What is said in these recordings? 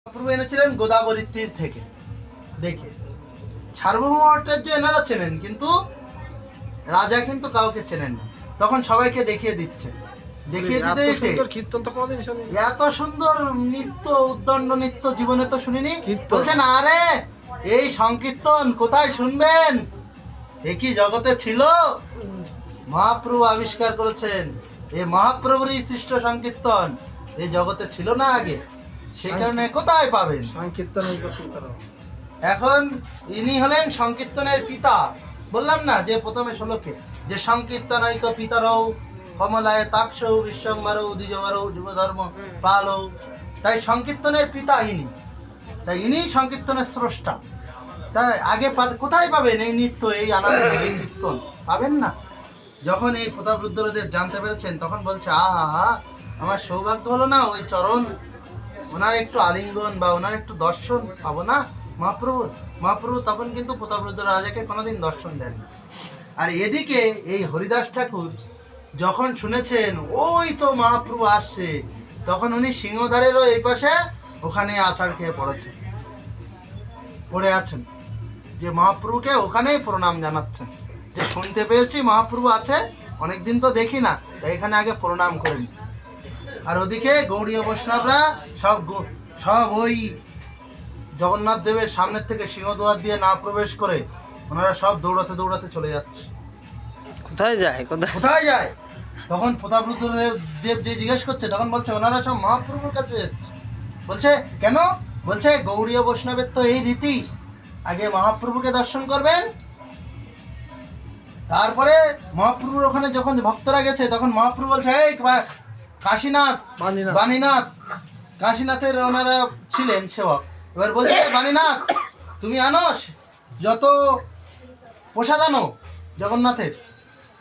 মহাপ্রভু এনেছিলেন গোদাবরীর তীর থেকে। দেখে সার্বভৌম ভট্টাচার্য এনারা চেনেন, কিন্তু রাজা কিন্তু কাউকে চেনেন না। তখন সবাইকে দেখিয়ে দিচ্ছে, দেখিয়ে দিতে দিতে কীর্তন তো কোনোদিন শুনি। এত সুন্দর নৃত্য, উদ্দণ্ড নৃত্য জীবনে তো শুনিনি। কীর্তন। বলছেন আরে এই সংকীর্তন কোথায় শুনবেন, একই জগতে ছিল, মহাপ্রভু আবিষ্কার করেছেন। এই মহাপ্রভুরই সৃষ্ট সংকীর্তন এই জগতে ছিল না আগে, সেই কারণে কোথায় পাবেন সংকীর্তন। এখন ইনি হলেন সংকীর্তনের পিতা। বললাম না যে প্রথমে শ্লোকে যে সংকীর্তনৈক পিতারও কমলায় তাক্ষৌ বিশ্বম্বরৌ দ্বিজবরৌ যুগধর্ম পালৌ, তাই সংকীর্তনের পিতা ইনি, তাই ইনি সংকীর্তনের স্রষ্টা। তাই আগে কোথায় পাবেন এই নৃত্য, এই আনন্দ, এই কীর্তন পাবেন না। যখন এই প্রতাপ রুদ্রদেব জানতে পেরেছেন তখন বলছে আহা, আমার সৌভাগ্য হলো না ওই চরণ, ওনার একটু আলিঙ্গন বা ওনার একটু দর্শন পাবো না মহাপ্রভু তখন কিন্তু প্রতাপ রুদ্র রাজাকে কোনোদিন দর্শন দেন। আর এদিকে এই হরিদাস ঠাকুর যখন শুনেছেন ওই তো মহাপ্রভু আসছে, তখন উনি সিংহদ্বারেরও এই পাশে ওখানে আছাড় খেয়ে পড়ে আছেন, যে মহাপ্রভুকে ওখানেই প্রণাম জানাচ্ছেন, যে শুনতে পেয়েছি মহাপ্রভু আছে, অনেকদিন তো দেখি না, তাই এখানে আগে প্রণাম করেন। আর ওদিকে গৌড়ীয় বৈষ্ণবরা সব ওই জগন্নাথ দেবের সামনের থেকে সিংহদ্বার দিয়ে না প্রবেশ করে ওনারা সব দৌড়াতে দৌড়াতে চলে যাচ্ছে। কোথায় যায় কোথায় যায়? তখন প্রতাপ দেব যে জিজ্ঞেস করছে, তখন বলছে ওনারা সব মহাপ্রভুর কাছে যাচ্ছে। বলছে কেন? বলছে গৌড়ীয় বৈষ্ণবের তো এই রীতি, আগে মহাপ্রভুকে দর্শন করবেন, তারপরে মহাপ্রভুর ওখানে যখন ভক্তরা গেছে তখন মহাপ্রভু বলছে এই কাশীনাথ বাণীনাথ, কাশীনাথের ওনারা ছিলেন সেবক। এবার বলছে বাণীনাথ তুমি আনো যত প্রসাদ, আনো জগন্নাথের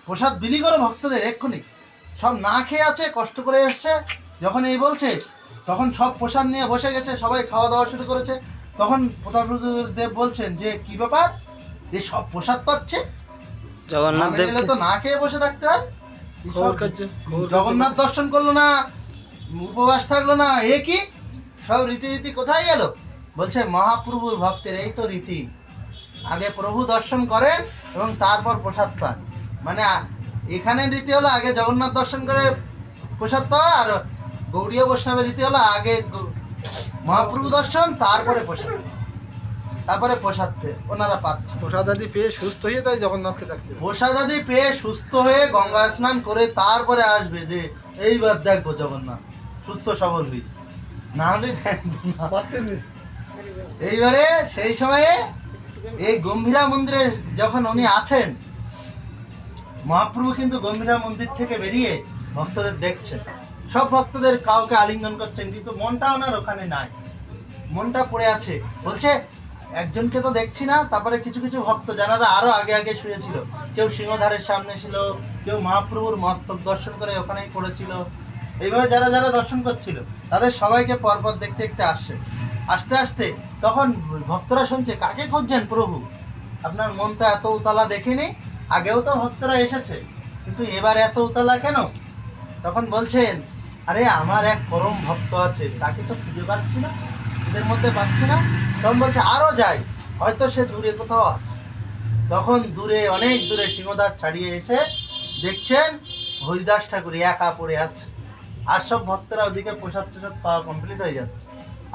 প্রসাদ বিলি করো ভক্তদের এক্ষুনি। সব না খেয়ে আছে, কষ্ট করে এসছে। যখন এই বলছে তখন সব প্রসাদ নিয়ে বসে গেছে, সবাই খাওয়া দাওয়া শুরু করেছে। তখন প্রতাপ দেব বলছেন যে কি ব্যাপার, যে সব প্রসাদ পাচ্ছে, জগন্নাথ দেব তো না খেয়ে বসে থাকতে হয়, জগন্নাথ দর্শন করলো না, উপবাস থাকলো না, এ কি সব রীতি কোথায় গেল? বলছে মহাপ্রভুর ভক্তের এই তো রীতি, আগে প্রভু দর্শন করেন এবং তারপর প্রসাদ পান। মানে এখানে রীতি হলো আগে জগন্নাথ দর্শন করে প্রসাদ পাওয়া, আর গৌড়ীয় বৈষ্ণবের রীতি হলো আগে মহাপ্রভু দর্শন তারপরে প্রসাদ, তারপরে প্রসাদ পেয়ে ওনারা পাচ্ছে। প্রসাদ আদি পেয়ে সুস্থ হয়ে তাই জগন্নাথকে ডাকতে, প্রসাদ আদি পেয়ে সুস্থ হয়ে গঙ্গা স্নান করে তারপরে আসবে যে এইবার দেখবো জগন্নাথ সুস্থ সবল হই, না হলে এইবারে সেই সময়ে এই গম্ভীরা মন্দিরে যখন উনি আছেন, মহাপ্রভু কিন্তু গম্ভীরা মন্দির থেকে বেরিয়ে ভক্তদের দেখছেন, সব ভক্তদের কাউকে আলিঙ্গন করছেন, কিন্তু মনটা ওনার ওখানে নাই, মনটা পড়ে আছে। বলছে একজনকে তো দেখছি না। তারপরে কিছু কিছু ভক্ত যারা আরো আগে আগে শুয়েছিল, কেউ সিংহদ্বারের সামনে ছিল, কেউ মহাপ্রভুর মস্তক দর্শন করে ওখানেই পড়েছিল, এইভাবে যারা যারা দর্শন করছিল তাদের সবাইকে পরপর দেখতে দেখতে আসছে। আস্তে আস্তে তখন ভক্তরা শুনছে কাকে খুঁজছেন প্রভু, আপনার মন তো এত উতলা দেখিনি, আগেও তো ভক্তরা এসেছে, কিন্তু এবার এত উতলা কেন? তখন বলছেন আরে আমার এক পরম ভক্ত আছে, তাকে তো খুঁজে পাচ্ছি না, এদের মধ্যে পাচ্ছি না। তখন বলছে আরো যাই, হয়তো সে দূরে কোথাও আছে। তখন দূরে, অনেক দূরে সিংহদ্বার ছাড়িয়ে এসে দেখছেন হরিদাস ঠাকুর একা পড়ে আছে, আর সব ভক্তরা ওদিকে প্রসাদ পাওয়া কমপ্লিট হয়ে যাচ্ছে,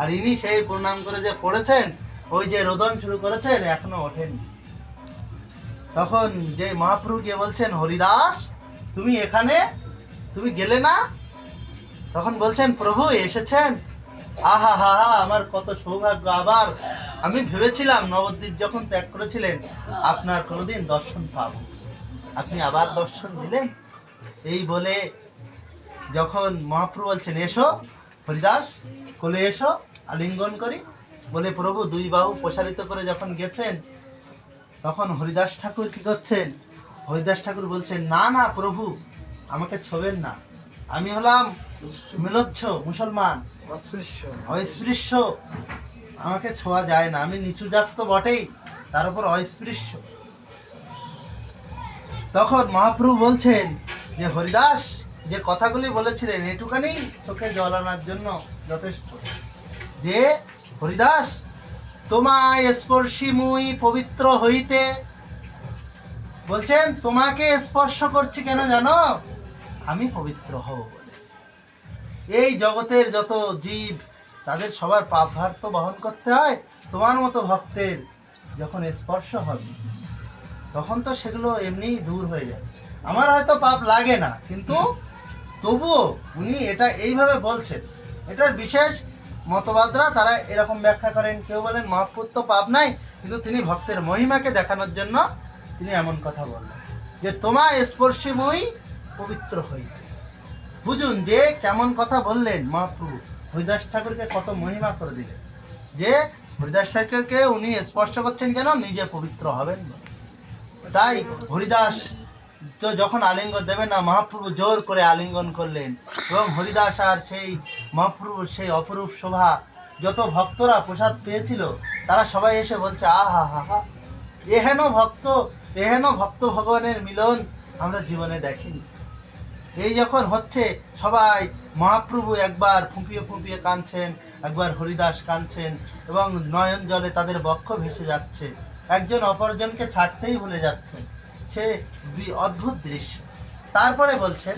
আর ইনি সেই প্রণাম করে যে পড়েছেন, ওই যে রোদন শুরু করেছেন, এখনো ওঠেনি। তখন যে মহাপ্রভু গিয়ে বলছেন হরিদাস তুমি এখানে, তুমি গেলে না? তখন বলছেন প্রভু এসেছেন, আহা হা হা, আমার কত সৌভাগ্য, আবার আমি ভেবেছিলাম নবদ্বীপ যখন ত্যাগ করেছিলেন আপনার কোনোদিন দর্শন পাব, আপনি আবার দর্শন দিলেন। এই বলে যখন মহাপ্রভু বলছেন এসো হরিদাস কোলে এসো, আলিঙ্গন করি বলে প্রভু দুই বাহু প্রসারিত করে যখন গেছেন, তখন হরিদাস ঠাকুর কি করছেন? হরিদাস ঠাকুর বলছেন না না প্রভু, আমাকে ছোবেন না, আমি হলাম মিলচ্ছ মুসলমান, অস্পৃশ্য, আমাকে ছোঁয়া যায় না, আমি নিচু জাত তো বটেই, তার উপর অস্পৃশ্য। তখন মহাপ্রভু বলছেন যে হরিদাস যে কথাগুলি বলেছিলেন এটুখানি চোখে জল আনার জন্য যথেষ্ট, যে হরিদাস, তোমায় স্পর্শী মুই পবিত্র হইতে, বলছেন তোমাকে স্পর্শ করছি কেন জানো? আমি পবিত্র হব বলে। এই জগতের যত জীব তাদের সবার পাপ ভার তো বহন করতে হয়। তোমার মতো ভক্তের যখন স্পর্শ হবে তখন তো সেগুলো এমনিই দূর হয়ে যায়। আমার হয়তো পাপ লাগে না, কিন্তু তবুও উনি এটা এইভাবে বলছেন। এটার বিশেষ মতবাদরা তারা এরকম ব্যাখ্যা করেন। কেউ বলেন মহাপ্রভুর তো পাপ নাই, কিন্তু তিনি ভক্তের মহিমাকে দেখানোর জন্য তিনি এমন কথা বললেন যে তোমার স্পর্শে মই পবিত্র হই। বুঝুন যে কেমন কথা বললেন মহাপ্রভু। হরিদাস ঠাকুরকে কত মহিমা করে দিলেন, যে হরিদাস ঠাকুরকে উনি স্পর্শ করছেন কেন? নিজে পবিত্র হবেন। তাই হরিদাস তো যখন আলিঙ্গন দেবেন না, মহাপ্রভু জোর করে আলিঙ্গন করলেন, এবং হরিদাস আর সেই মহাপ্রভুর সেই অপরূপ শোভা, যত ভক্তরা প্রসাদ পেয়েছিল তারা সবাই এসে বলছে আহা হা হা, এহেন ভক্ত ভগবানের মিলন আমরা জীবনে দেখিনি। এই যখন হচ্ছে সবাই, মহাপ্রভু একবার ফুঁপিয়ে ফুঁপিয়ে কাঁদছেন, একবার হরিদাস কাঁদছেন, এবং নয়ন জলে তাদের বক্ষ ভেসে যাচ্ছে, একজন অপরজনকে ছাড়তেই ভুলে যাচ্ছেন। সে অদ্ভুত দৃশ্য। তারপরে বলছেন,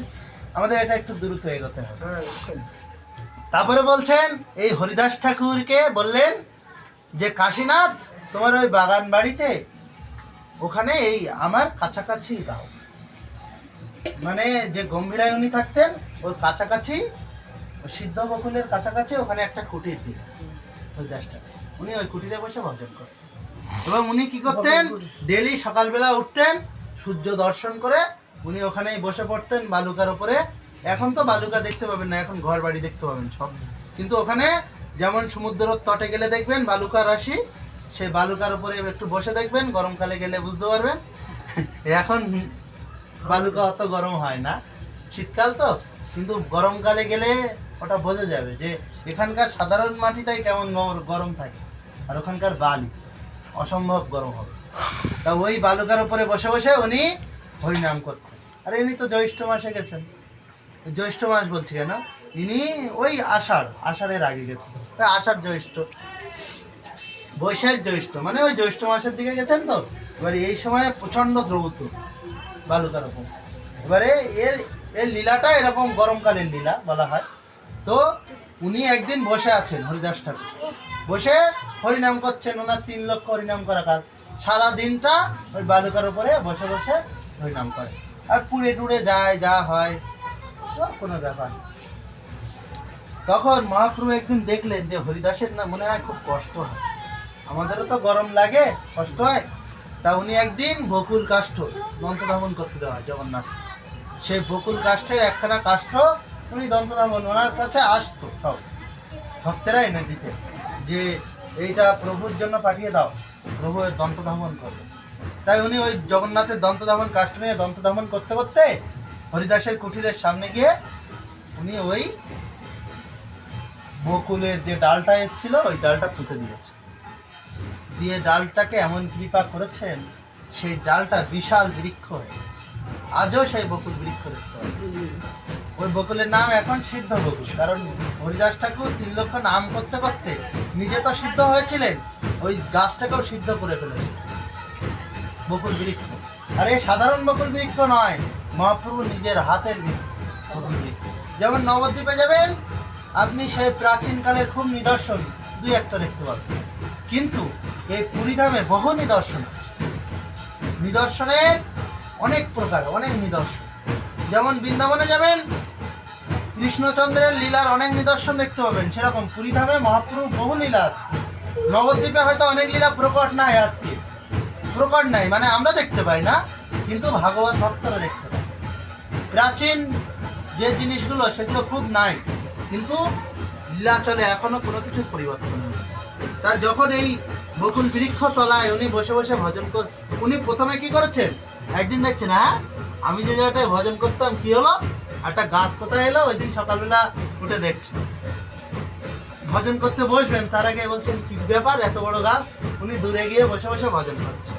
আমাদের এটা একটু দ্রুত এগোতে হবে। তারপরে বলছেন এই হরিদাস ঠাকুরকে বললেন যে কাশীনাথ, তোমার ওই বাগান বাড়িতে ওখানে এই আমার কাছাকাছি দাও। মানে যে গম্ভীরায় উনি থাকতেন ওই কাছাকাছি, সিদ্ধ বকুলের কাছাকাছি ওখানে একটা কুটির দিলেন হরিদাস ঠাকুর। উনি ওই কুটিরে বসে ভজন করতেন, এবং উনি কি করতেন? ডেলি সকালবেলা উঠতেন, সূর্য দর্শন করে উনি ওখানেই বসে পড়তেন বালুকার উপরে। এখন তো বালুকা দেখতে পাবেন না, এখন ঘর বাড়ি দেখতে পাবেন সব, কিন্তু ওখানে যেমন সমুদ্রের তটে গেলে দেখবেন বালুকা রাশি, সেই বালুকার উপরে একটু বসে দেখবেন, গরমকালে গেলে বুঝতে পারবেন। এখন বালুকা অত গরম হয় না, শীতকাল তো, কিন্তু গরমকালে গেলে ওটা বোঝা যাবে যে এখানকার সাধারণ মাটিটাই কেমন গরম থাকে, আর ওখানকার বালি অসম্ভব গরম হবে। তা ওই বালুকার উপরে বসে বসে উনি হরিনাম করতেন। আর ইনি তো জ্যৈষ্ঠ মাসে গেছেন। জ্যৈষ্ঠ মাস বলছি কেন, ইনি ওই আষাঢ়ের আগে গেছেন। আষাঢ় জ্যৈষ্ঠ, বৈশাখ জ্যৈষ্ঠ, মানে ওই জ্যৈষ্ঠ মাসের দিকে গেছেন। তো এবারে এই সময় প্রচণ্ড দ্রৌত বালুকার উপর। এবারে এর লীলাটা এরকম গরমকালের লীলা বলা হয়। তো উনি একদিন বসে আছেন, হরিদাস ঠাকুর বসে হরিনাম করছেন। ওনার 3 লক্ষ হরিনাম করা কাজ, সারা দিনটা ওই বালুকার উপরে বসে বসে হরিনাম করে, আর পুড়ে টুড়ে যায়, যা হয় তো কোনো ব্যাপার না। তখন মহাপ্রভু একদিন দেখলেন যে হরিদাসের না মনে হয় খুব কষ্ট হয়, আমাদেরও তো গরম লাগে, কষ্ট হয়। তা উনি একদিন বকুল কাষ্ঠ দন্তধাবন করতে দেওয়া হয় জগন্নাথ, সেই বকুল কাষ্ঠের একখানা কাষ্ঠ উনি দন্তধাবন, ওনার কাছে আসতো সব ভক্তেরা এনে দিতে, যে এইটা প্রভুর জন্য পাঠিয়ে দাও, প্রভু দন্তধাবন করবে। তাই উনি ওই জগন্নাথের দন্তধাবন কাষ্ঠ নিয়ে দন্তধাবন করতে করতে হরিদাসের কুঠিরের সামনে গিয়ে উনি ওই বকুলের যে ডালটা এসেছিল ওই ডালটা পুঁতে দিয়েছে, দিয়ে ডালটাকে এমন কৃপা করেছেন সেই ডালটা বিশাল বৃক্ষ হয়ে গেছে। আজও সেই বকুল বৃক্ষ দেখতে হয়। ওই বকুলের নাম এখন সিদ্ধ বকুল, কারণ হরিদাস ঠাকুর 3 লক্ষ নাম করতে করতে নিজে তো সিদ্ধ হয়েছিলেন, ওই গাছটাকেও সিদ্ধ করে ফেলেছে বকুল বৃক্ষ। আর এই সাধারণ বকুল বৃক্ষ নয়, মহাপ্রভু নিজের হাতের বকুল বৃক্ষ। যেমন নবদ্বীপে যাবেন আপনি সেই প্রাচীনকালের খুব নিদর্শন 2-1টা দেখতে পাবেন, কিন্তু এই পুরীধামে বহু নিদর্শন আছে। নিদর্শনের অনেক প্রকার, অনেক নিদর্শন। যেমন বৃন্দাবনে যাবেন কৃষ্ণচন্দ্রের লীলার অনেক নিদর্শন দেখতে পাবেন, সেরকম পুরীধামে মহাপ্রভু বহু লীলা আছে। নবদ্বীপে হয়তো অনেক লীলা প্রকট নাই, আজকে প্রকট নাই, মানে আমরা দেখতে পাই না, কিন্তু ভাগবত ভক্তরা দেখতে পায়। প্রাচীন যে জিনিসগুলো সেগুলো খুব নাই, কিন্তু লীলা চলে, এখনো কোনো কিছুর পরিবর্তন নেই। তা যখন এই বকুল বৃক্ষ তলায় উনি বসে বসে ভজন উনি প্রথমে কি করেছেন, একদিন দেখছেন হ্যাঁ আমি যে জায়গাটায় ভজন করতাম কি হলো, একটা গাছ কোথায় এলো, ওই দিন সকালবেলা উঠে দেখছেন। ভজন করতে বসবেন তার আগে বলছেন কি ব্যাপার এত বড় গাছ, উনি দূরে গিয়ে বসে বসে ভজন করছেন।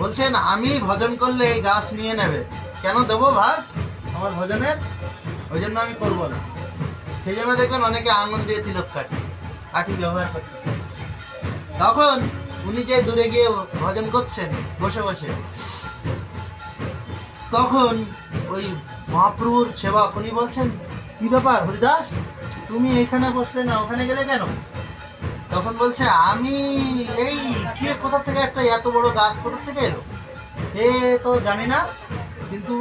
বলছেন আমি ভজন করলে এই গাছ নিয়ে নেবে, কেন দেবো ভাগ আমার ভজনের, ওই জন্য আমি করবো না। সেই জন্য দেখবেন অনেকে আঙুল দিয়ে তিলক কাটে, কাঠি ব্যবহার করতে। তখন উনি যে দূরে গিয়ে ভজন করছেন বসে বসে, তখন ওই মহাপ্রভুর সেবক উনি বলছেন, কি ব্যাপার হরিদাস, তুমি এখানে বসলে না, ওখানে গেলে কেন? তখন বলছে, আমি এই কে কোথা থেকে একটা এত বড় গাছ কোথা থেকে এলো এ তো জানি না, কিন্তু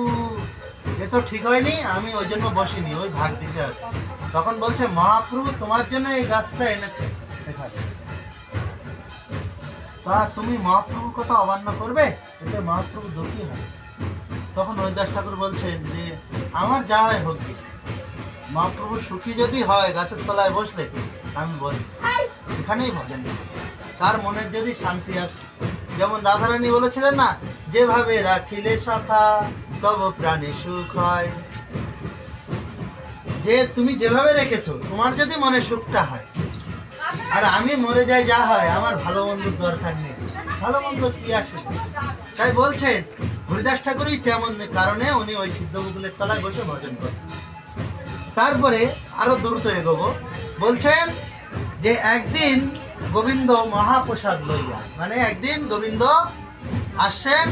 এ তো ঠিক হয়নি, আমি ওই জন্য বসিনি, ওই ভাগ দিতে হবে। তখন বলছে, মহাপ্রভু তোমার জন্য এই গাছটা এনেছে এখানে, তা তুমি মহাপ্রভুর কথা অমান্য করবে? এতে মহাপ্রভু দুঃখী হয়। তখন হরিদাস ঠাকুর বলছেন যে আমার যা হয় হোক, মহাপ্রভু সুখী যদি হয় গাছের তলায় বসলে, আমি বলি এখানেই ভজন করো। তার মনের যদি শান্তি আসে, যেমন রাধারানী বলেছিলেন না, যেভাবে রাখিলে সখা তব প্রাণে সুখ হয়, যে তুমি যেভাবে রেখেছো তোমার যদি মনে সুখটা হয়, আর আমি মরে যাই যা হয়, আমার ভালো মন্দর দরকার নেই, ভালো মন্দ কি আসে। তাই বলছেন হরিদাস ঠাকুরই তেমন কারণে উনি ওই সিদ্ধগোকুলের তলায় বসে ভজন করেন। তারপরে আরো দ্রুত এগোবো, বলছেন যে একদিন গোবিন্দ মহাপ্রসাদ লইয়া, মানে একদিন গোবিন্দ আসছেন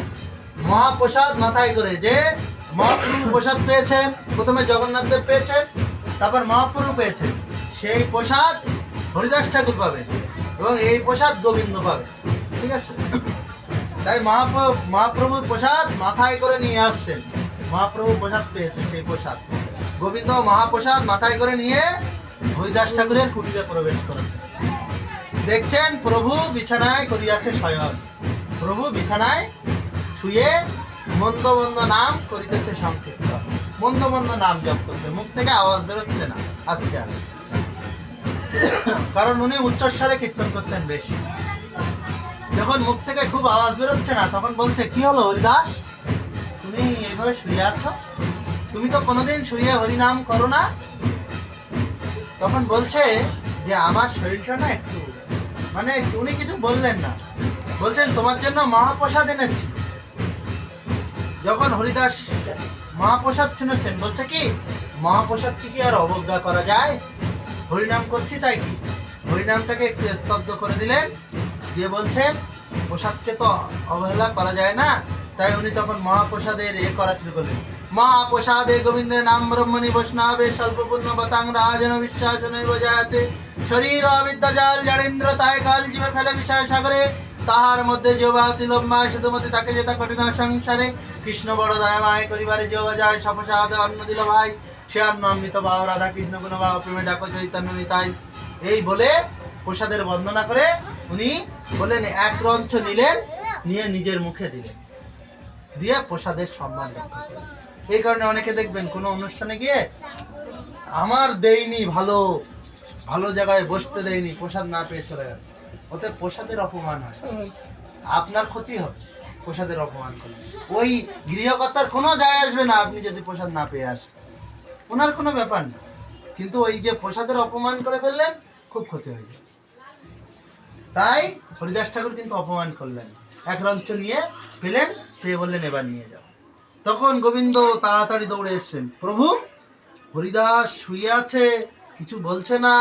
মহাপ্রসাদ মাথায় করে, যে মহাপ্রভু প্রসাদ পেয়েছেন, প্রথমে জগন্নাথ দেব পেয়েছেন, তারপর মহাপ্রভু পেয়েছেন, সেই প্রসাদ হরিদাস ঠাকুর পাবেন এবং এই প্রসাদ গোবিন্দ পাবে, ঠিক আছে? তাই মহাপ্রভুর প্রসাদ মাথায় করে নিয়ে আসছেন, মহাপ্রভু প্রসাদ পেয়েছেন, সেই প্রসাদ গোবিন্দ মহাপ্রসাদ মাথায় করে নিয়ে হরিদাস ঠাকুরের কুটিরে প্রবেশ করেছে। দেখছেন প্রভু বিছানায় করিয়াছে শয়ন, প্রভু বিছানায় শুয়ে মন্দ মন্দ নাম করিতেছে সংক্ষিপ্ত, মন্দ মন্দ নাম জপ করছে, মুখ থেকে আওয়াজ বেরোচ্ছে না আজকে আর, কারণ উনি উচ্চস্বরে কীর্তন করতেন বেশি। যখন মুখ থেকে খুব আওয়াজ বেরোচ্ছে না, তখন বলছে, কি হলো হরিদাস, তুমি এইভাবে শুয়ে আছো, তুমি তো কোনোদিন শুয়ে হরিনাম করো না? তখন বলছে যে আমার শরীরটা না একটু, মানে উনি কিছু বললেন না, বলছেন তোমার জন্য মহাপ্রসাদ এনেছি। যখন হরিদাস মহাপ্রসাদ শুনেছেন, বলছে কি মহাপ্রসাদ কি আর অবজ্ঞা করা যায়, হরিনাম করছি তাই কি, হরিনামটাকে একটু স্তব্ধ করে দিলেন, দিয়ে বলছেন প্রসাদকে তো অবহেলা করা যায় না। তাই উনি তখন মহাপ্রসাদের করা শুরু করলেন, মহাপ্রসাদে গোবিন্দে নাম ব্রহ্মণি বৈষ্ণবে স্বল্পপূর্ণ বতাং রাজন বিশ্বাস নৈব জায়াতে, শরীর অবিদ্যা জাল জাড়েন্দ্র তাই কাল জীবে ফেলে বিষয় সাগরে, তাহার মধ্যে যোবা তিলম্মায় শুধুমতি তাকে যেতা কঠিন সংসারে, কৃষ্ণ বড় দয়ামায় করিবারে যোবা যায় সপসাদ অন্ন দিল ভাই, সে অন্ন অমৃত বাহ রাধা কৃষ্ণ গুণ বাহ প্রেমে ডাকো চৈতন্য নিতাই। এই বলে প্রসাদের বন্দনা করে উনি বলেন, এক রঞ্চ নিলেন, নিয়ে নিজের মুখে দিলেন, দিয়ে প্রসাদের সম্মান রাখলেন। এই কারণে অনেকে দেখবেন কোনো অনুষ্ঠানে গিয়ে, আমার দেয়নি, ভালো ভালো জায়গায় বসতে দেয়নি, প্রসাদ না পেয়ে চলে গেল, ওতে প্রসাদের অপমান হয়, আপনার ক্ষতি হবে প্রসাদের অপমান করলে। ওই গৃহকর্তার কোনো যায় আসবে না আপনি যদি প্রসাদ না পেয়ে আসেন, ওনার কোনো ব্যাপার না, কিন্তু ওই যে প্রসাদের অপমান করে ফেললেন, খুব ক্ষতি হয়ে যায়। তাই হরিদাস ঠাকুর কিন্তু অপমান করলেন, এক রঞ্চ নিয়ে পেলেন, পেয়ে বললেন এবার নিয়ে যাও। তখন গোবিন্দ তাড়াতাড়ি দৌড়ে এসছেন, প্রভু হরিদাস শুয়ে আছে, কিছু বলছে না,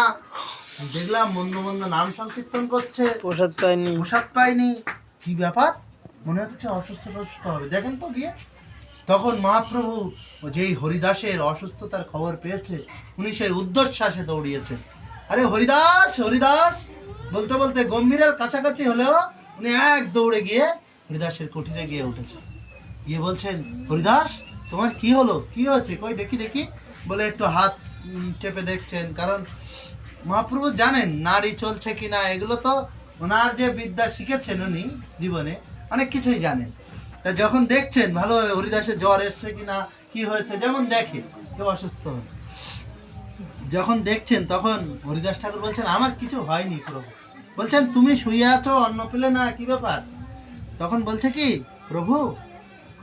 দেখলাম মন্দ মন্দ নাম সংকীর্তন করছে, প্রসাদ পাইনি, প্রসাদ পাইনি, কি ব্যাপার, মনে হচ্ছে অসুস্থ টসুস্থ হবে, দেখেন তো গিয়ে। তখন মহাপ্রভু যেই হরিদাসের অসুস্থতার খবর পেয়েছে, উনি সেই ঊর্ধ্বশ্বাসে দৌড়িয়েছে, আরে হরিদাস হরিদাস বলতে বলতে গম্ভীরের কাছাকাছি হলেও উনি এক দৌড়ে গিয়ে হরিদাসের কুটিরে গিয়ে উঠেছে, গিয়ে বলছেন, হরিদাস তোমার কি হলো, কি হয়েছে, কই দেখি দেখি, বলে একটু হাত চেপে দেখছেন, কারণ মহাপ্রভু জানেন নাড়ি চলছে কিনা, এগুলো তো ওনার যে বিদ্যা শিখেছেন উনি জীবনে অনেক কিছুই জানেন। তা যখন দেখছেন ভালোভাবে হরিদাসের জ্বর এসছে কিনা, কি হয়েছে, যেমন দেখে কেউ অসুস্থ হলে, যখন দেখছেন তখন হরিদাস ঠাকুর বলছেন, আমার কিছু হয়নি প্রভু। বলছেন, তুমি শুয়ে আছো, অন্ন পেলে না, কি ব্যাপার? তখন বলছে কি, প্রভু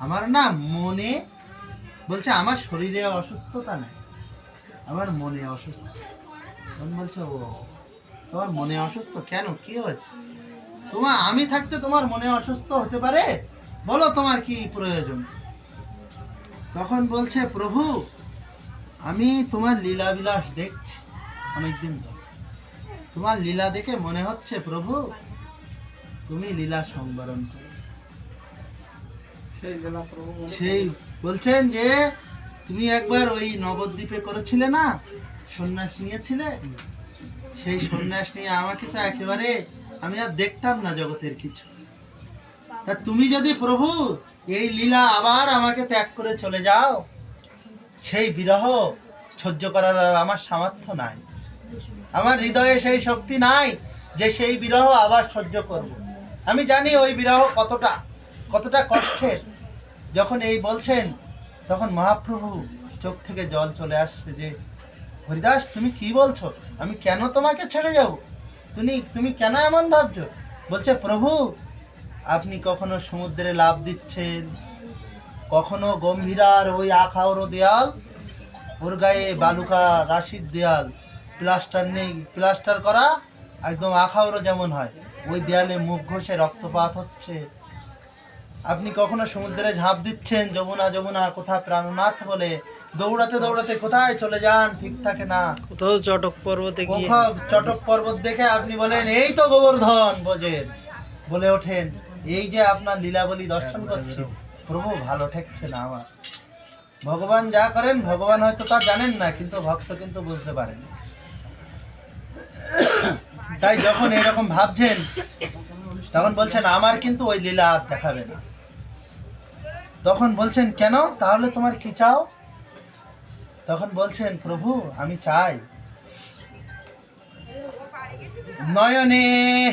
আমার না মনে, বলছে আমার শরীরে অসুস্থতা নাই, আমার মনে অসুস্থ। তখন বলছে, ও তোমার মনে অসুস্থ, কেন, কি হয়েছে? আমি থাকতে তোমার মনে অসুস্থ হতে পারে, বলো তোমার কি প্রয়োজন? তখন বলছে, প্রভু আমি তোমার লীলা বিলাস দেখছি অনেকদিন ধরে, তোমার লীলা দেখে মনে হচ্ছে প্রভু তুমি লীলা সংবরণ করো। সেই লীলা প্রভু সেই বলছেন যে তুমি একবার ওই নবদ্বীপে করেছিলে না, সন্ন্যাস নিয়েছিলে, সেই সন্ন্যাস নিয়ে আমাকে তো একেবারে আমি আর দেখতাম না জগতের কিছু। তা তুমি যদি প্রভু এই লীলা আবার আমাকে ত্যাগ করে চলে যাও, সেই বিরহ সহ্য করার আর আমার সামর্থ্য নাই, আমার হৃদয়ে সেই শক্তি নাই যে সেই বিরহ আবার সহ্য করব। আমি জানি ওই বিরহ কতটা কতটা কষ্টের। যখন এই বলছেন তখন মহাপ্রভু চোখ থেকে জল চলে আসছে যে হরিদাস তুমি কি বলছো, আমি কেন তোমাকে ছেড়ে যাব, তুমি কেন এমন ভাবছো? বলছে প্রভু আপনি কখনো সমুদ্রে লাফ দিচ্ছেন, কখনো গম্ভীরার ওই আখাউড়ো দেয়াল, ওর গায়ে বালুকা রাশির দেয়াল, প্লাস্টার নেই, প্লাস্টার করা একদম আখাউড়ো যেমন হয়, ওই দেয়ালে মুখ ঘষে রক্তপাত হচ্ছে। আপনি কখনো সমুদ্রে ঝাঁপ দিচ্ছেন, যমুনা যমুনা কোথা প্রাণনাথ বলে দৌড়াতে দৌড়াতে কোথায় চলে যান ঠিক থাকে না। কোথাও চটক পর্বতে গিয়ে কোথাও চটক পর্বত দেখে আপনি বলেন এই তো গোবর্ধন বোঝেন, বলে ওঠেন এই যে আপনার লীলাবলী দর্শন করছি প্রভু ভালো ঠেকছে না আমার। ভগবান যা করেন ভগবান হয়তো তা জানেন না, কিন্তু ভক্ত কিন্তু বুঝতে পারেন। তাই যখন এরকম ভাবছেন তখন বলছেন আমার কিন্তু ওই লীলা আর দেখাবে না। তখন বলছেন কেন, তাহলে তোমার কি চাও? তখন বলছেন প্রভু আমি চাই নয়নে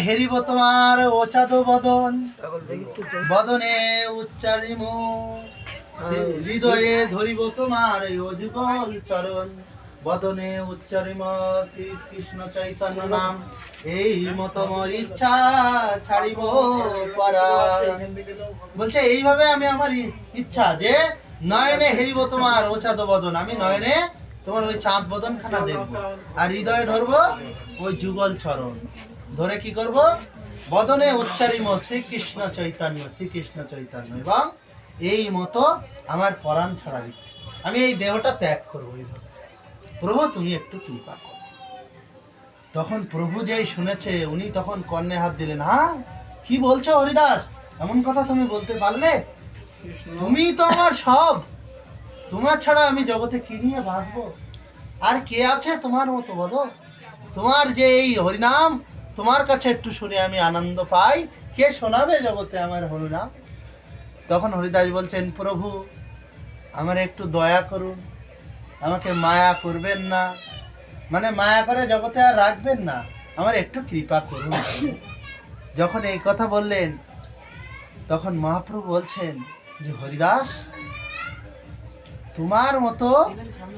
হেরিব তোমার ওচাদ বদন, বদনে উচ্চারিম হৃদয়ে ধরিব তোমার যুগল চরণ, বদনে উচ্চারিম শ্রীকৃষ্ণ চৈতন্য নাম, এই মত মোর ইচ্ছা ছাড়িব পরাণ। বলছে এইভাবে আমি আমার ইচ্ছা যে নয়নে হেরিব তোমার ওচাদ বদন, আমি নয়নে তোমার ওই চাঁদ বদন খানা দেখবো, আর হৃদয়ে ধরবো ওই যুগল চরণ, ধরে কি করব বদনে উচ্চারিম শ্রীকৃষ্ণ চৈতন্য, শ্রীকৃষ্ণ চৈতন্য, এবং এই মতো আমার পরাণ ছাড়া দিচ্ছে, আমি এই দেহটা ত্যাগ করবো এইভাবে। প্রভু তুমি একটু কৃপা করো। তখন প্রভু যেই শুনেছে উনি তখন কর্ণে হাত দিলেন, হ্যাঁ কি বলছো হরিদাস, এমন কথা তুমি বলতে পারলে? তুমি তো আমার সব, তোমার ছাড়া আমি জগতে কি নিয়ে বাঁচবো? আর কে আছে তোমার মতো বলো? তোমার যে এই হরিনাম তোমার কাছে একটু শুনে আমি আনন্দ পাই, কে শোনাবে জগতে আমার হরিনাম? তখন হরিদাস বলছেন প্রভু আমার একটু দয়া করুন, আমাকে মায়া করবেন না, মানে মায়া করে জগতে আর রাখবেন না, আমার একটু কৃপা করুন। যখন এই কথা বললেন তখন মহাপ্রভু বলছেন যে হরিদাস তোমার মতো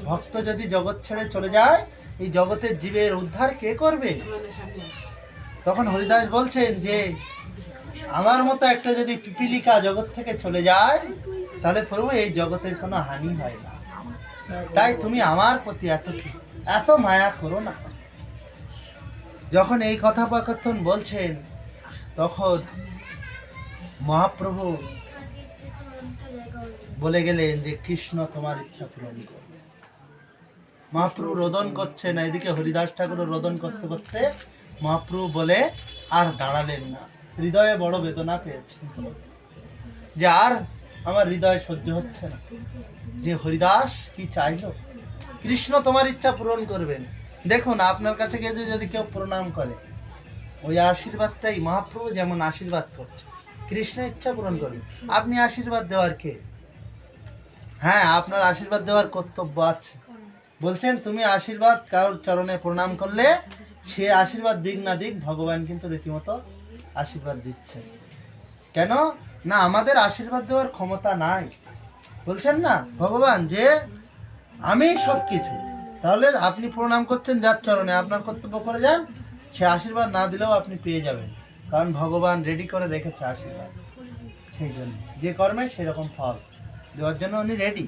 ভক্ত যদি জগৎ ছেড়ে চলে যায় এই জগতের জীবের উদ্ধার কে করবে? তখন হরিদাস বলছেন যে আমার মতো একটা যদি পিপীলিকা জগৎ থেকে চলে যায় তাহলে প্রভু এই জগতের কোনো হানি হয় না, তাই তুমি আমার প্রতি এত মায়া করো না। যখন এই কথোপকথন বলছেন তখন মহাপ্রভু বলে গেলেন যে কৃষ্ণ তোমার ইচ্ছা পূরণ করবে। মহাপ্রভু রোদন করছেন, এদিকে হরিদাস ঠাকুর রোদন করতে করতে মহাপ্রভু বলে আর দাঁড়ালেন না, হৃদয়ে বড় বেদনা পেয়েছেন যে আর আমার হৃদয় সহ্য হচ্ছে না, যে হরিদাস কি চাইলো, কৃষ্ণ তোমার ইচ্ছা পূরণ করবেন। দেখুন আপনার কাছে গিয়ে যদি কেউ প্রণাম করে ওই আশীর্বাদটাই মহাপ্রভু যেমন আশীর্বাদ করছে, কৃষ্ণ ইচ্ছা পূরণ করবে। আপনি আশীর্বাদ দেওয়ার কে? হ্যাঁ আপনার আশীর্বাদ দেওয়ার কর্তব্য আছে। বলছেন তুমি আশীর্বাদ কারোর চরণে প্রণাম করলে সে আশীর্বাদ দিক না দিক ভগবান কিন্তু রীতিমতো আশীর্বাদ দিচ্ছে। কেন না আমাদের আশীর্বাদ দেওয়ার ক্ষমতা নাই। বলছেন না ভগবান যে আমি সব কিছু, তাহলে আপনি প্রণাম করছেন যার চরণে, আপনার কর্তব্য করে যান, সে আশীর্বাদ না দিলেও আপনি পেয়ে যাবেন, কারণ ভগবান রেডি করে রেখেছে আশীর্বাদ। সেই জন্য যে কর্মে সেরকম ফল দেওয়ার জন্য উনি রেডি।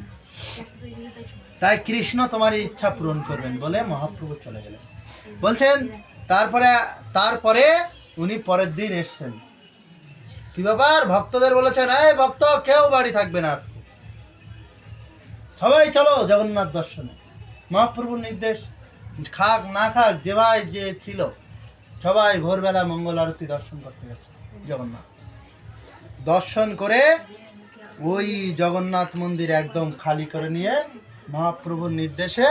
তাই কৃষ্ণ তোমার ইচ্ছা পূরণ করবেন বলে মহাপ্রভু চলে গেলেন। বলছেন তারপরে উনি পরের দিন এসছেন। কি ব্যাপার? ভক্তদের বলেছেন এই ভক্ত কেউ বাড়ি থাকবে না, আজকে সবাই চলো জগন্নাথ দর্শনে। মহাপ্রভুর নির্দেশ, খাক না খাক যে ভাই যে ছিল সবাই ভোরবেলা মঙ্গল আরতি দর্শন করতে গেছে জগন্নাথ। দর্শন করে ওই জগন্নাথ মন্দির একদম খালি করে নিয়ে মহাপ্রভুর নির্দেশে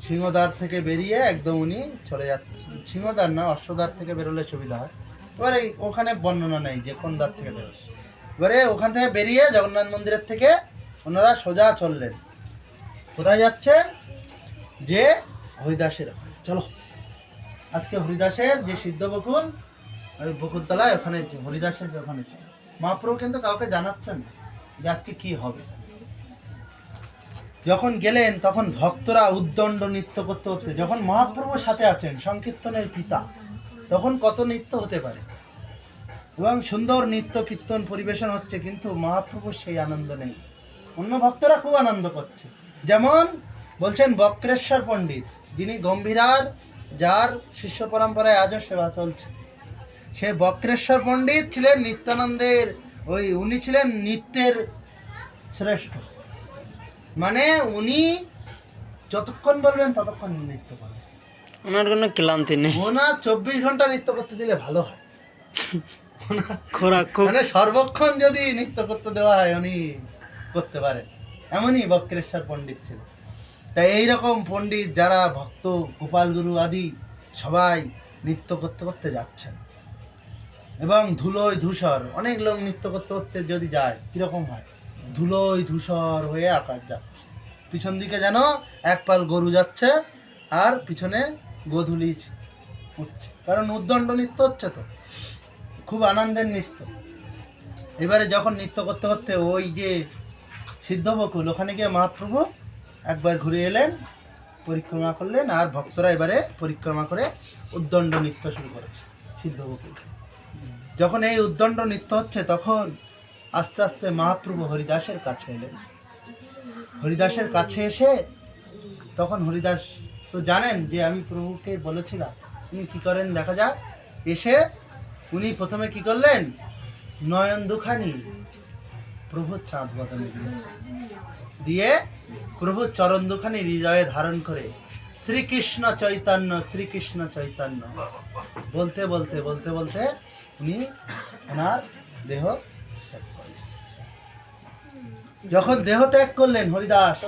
সিংহদ্বার থেকে বেরিয়ে একদম উনি চলে যাচ্ছেন। সিংহদ্বার না, অশ্বদ্বার থেকে বেরোলে সুবিধা হয়। এবারে ওখানে বর্ণনা নেই যে কোন দ্বার থেকে বেরোয়। এবারে ওখান থেকে বেরিয়ে জগন্নাথ মন্দিরের থেকে ওনারা সোজা চললেন। কোথায় যাচ্ছেন? যে হরিদাসের ওখানে। চলো আজকে হরিদাসের যে সিদ্ধ বকুল, ওই বকুলতলায় ওখানে হরিদাসের ওখানে চলো। মহাপ্রভু কিন্তু কাউকে জানাচ্ছেন না যে আজকে কি হবে। যখন গেলেন তখন ভক্তরা উদ্দণ্ড নৃত্য করতে করতে, যখন মহাপ্রভুর সাথে আছেন সংকীর্তনের পিতা, তখন কত নৃত্য হতে পারে এবং সুন্দর নৃত্য কীর্তন পরিবেশন হচ্ছে, কিন্তু মহাপ্রভুর সেই আনন্দ নেই। অন্য ভক্তরা খুব আনন্দ করছে। যেমন বলছেন বক্রেশ্বর পণ্ডিত, যিনি গম্ভীরার, যার শিষ্য পরম্পরায় আজও সেবা চলছে, সে বক্রেশ্বর পণ্ডিত ছিলেন নিত্যানন্দের, উনি ছিলেন নৃত্যের শ্রেষ্ঠ। মানে উনি যতক্ষণ বলবেন ততক্ষণ নৃত্য করবেন, ওনার কোনো ক্লান্তি নেই। ওনার 24 ঘন্টা নৃত্য করতে দিলে ভালো হয়। খোরাক মানে সর্বক্ষণ যদি নৃত্য করতে দেওয়া হয় উনি করতে পারেন, এমনই বক্রেশ্বর পণ্ডিত ছিল। তাই এইরকম পণ্ডিত যারা ভক্ত, গোপাল গুরু আদি সবাই নৃত্য করতে করতে যাচ্ছেন। এবং ধুলোয় ধূসর, অনেক লোক নৃত্য করতে করতে যদি যায় কীরকম হয়, ধুলোয় ধূসর হয়ে আকাশ যাচ্ছে, পিছন দিকে যেন এক পাল গরু যাচ্ছে আর পিছনে গোধূলি উঠছে, কারণ উদ্দণ্ড নৃত্য হচ্ছে তো, খুব আনন্দের নৃত্য। এবারে যখন নৃত্য করতে করতে ওই যে সিদ্ধ বকুল, ওখানে গিয়ে মহাপ্রভু একবার ঘুরে এলেন, পরিক্রমা করলেন, আর ভক্তরা এবারে পরিক্রমা করে উদ্দণ্ড নৃত্য শুরু করেছে সিদ্ধ বকুল। যখন এই উদ্দণ্ড নৃত্য হচ্ছে তখন আস্তে আস্তে মহাপ্রভু হরিদাসের কাছে এলেন। হরিদাসের কাছে এসে তখন হরিদাস তো জানেন যে আমি প্রভুকে বলেছিলাম, উনি কী করেন দেখা যাক। এসে উনি প্রথমে কি করলেন, নয়ন দুখানি প্রভুর চাঁদ বদনে দিয়েছে, দিয়ে প্রভুর চরণ দুখানি হৃদয়ে ধারণ করে শ্রীকৃষ্ণ চৈতন্য শ্রীকৃষ্ণ চৈতন্য বলতে বলতে বলতে বলতে উনি ওনার দেহ ত্যাগ করলেন। যখন দেহ ত্যাগ করলেন হরিদাস,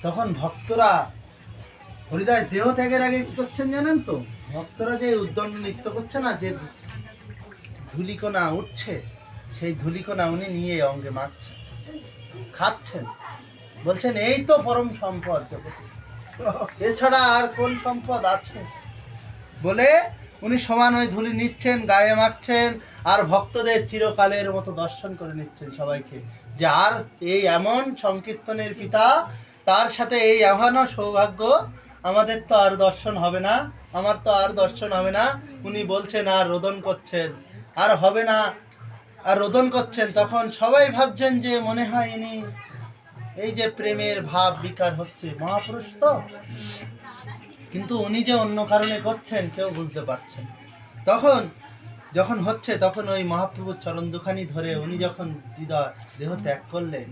তখন ভক্তরা, হরিদাস দেহ ত্যাগের আগে কি করছেন জানেন তো? ভক্তরা যে উদ্দণ্ড নৃত্য করছে না, যে ধূলিকণা উঠছে, সেই ধূলিকণা উনি নিয়ে অঙ্গে মাখছেন, খাচ্ছেন, বলছেন এই তো পরম সম্পদ জগতে, এছাড়া আর কোন সম্পদ আছে বলে উনি সমান ওই ধুলি নিচ্ছেন, গায়ে মাখছেন, আর ভক্তদের চিরকালের মতো দর্শন করে নিচ্ছেন সবাইকে, যে আর এই এমন সংকীর্তনের পিতা, তার সাথে এই এমনও সৌভাগ্য, আমাদের তো আর দর্শন হবে না, আমার তো আর দর্শন হবে না। উনি বলছেন আর রোদন করছেন, আর হবে না, আর রোদন করছেন। তখন সবাই ভাবছেন যে মনে হয় ইনি এই যে প্রেমের ভাব বিকার হচ্ছে, মহাপুরুষ তো, কিন্তু উনি যে অন্য কারণে করছেন কেউ বুঝতে পারছেন। তখন যখন হচ্ছে তখন ওই মহাপ্রভুর চরণ দুখানি ধরে উনি যখন দেহ ত্যাগ করলেন,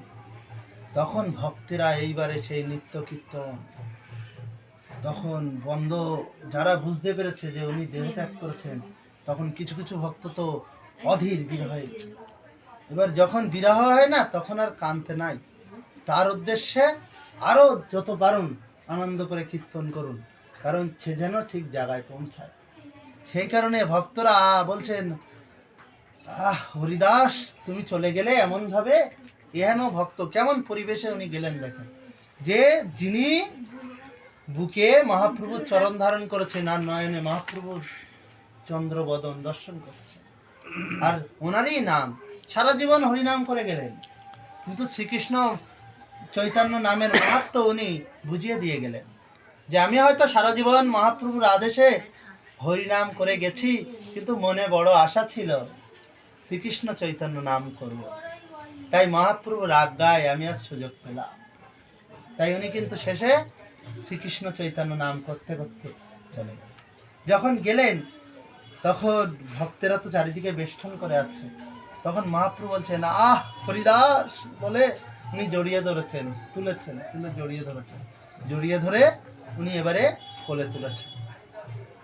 তখন ভক্তেরা এইবারে সেই নিত্য কীর্তন তখন বন্ধ। যারা বুঝতে পেরেছে যে উনি দেহ ত্যাগ করেছেন, তখন কিছু কিছু ভক্ত তো অধীর বিরহে, এবার যখন বিরহ হয় না তখন আর কানতে নাই, তার উদ্দেশ্যে আরও যত পারুন আনন্দ করে কীর্তন করুন, কারণ সে যেন ঠিক জায়গায় পৌঁছায়। সেই কারণে ভক্তরা বলছেন, হরিদাস তুমি চলে গেলে এমনভাবে, এহেন ভক্ত কেমন পরিবেশে উনি গেলেন দেখেন, যে যিনি বুকে মহাপ্রভুর চরণ ধারণ করেছেন আর নয়নে মহাপ্রভুর চন্দ্রবদন দর্শন করছে, আর ওনারই নাম, সারা জীবন হরিনাম করে গেলেন, কিন্তু শ্রীকৃষ্ণ চৈতন্য নামের মাহাত্ম্য উনি বুঝিয়ে দিয়ে গেলেন, যে আমি হয়তো সারা জীবন মহাপ্রভুর আদেশে হরিনাম করে গেছি, কিন্তু মনে বড় আশা ছিল শ্রীকৃষ্ণ চৈতন্য নাম করব, তাই মহাপ্রভুর আজ্ঞায় আমি আজ সুযোগ পেলাম। তাই উনি কিন্তু শেষে শ্রীকৃষ্ণ চৈতন্য নাম করতে করতে চলে গেলেন। যখন গেলেন তখন ভক্তেরা তো চারিদিকে বেষ্টন করে আছে, তখন মহাপ্রভু বলছেন হরিদাস বলে উনি জড়িয়ে ধরেছেন, তুলে জড়িয়ে ধরেছেন, জড়িয়ে ধরে উনি এবারে কোলে তুলেছেন,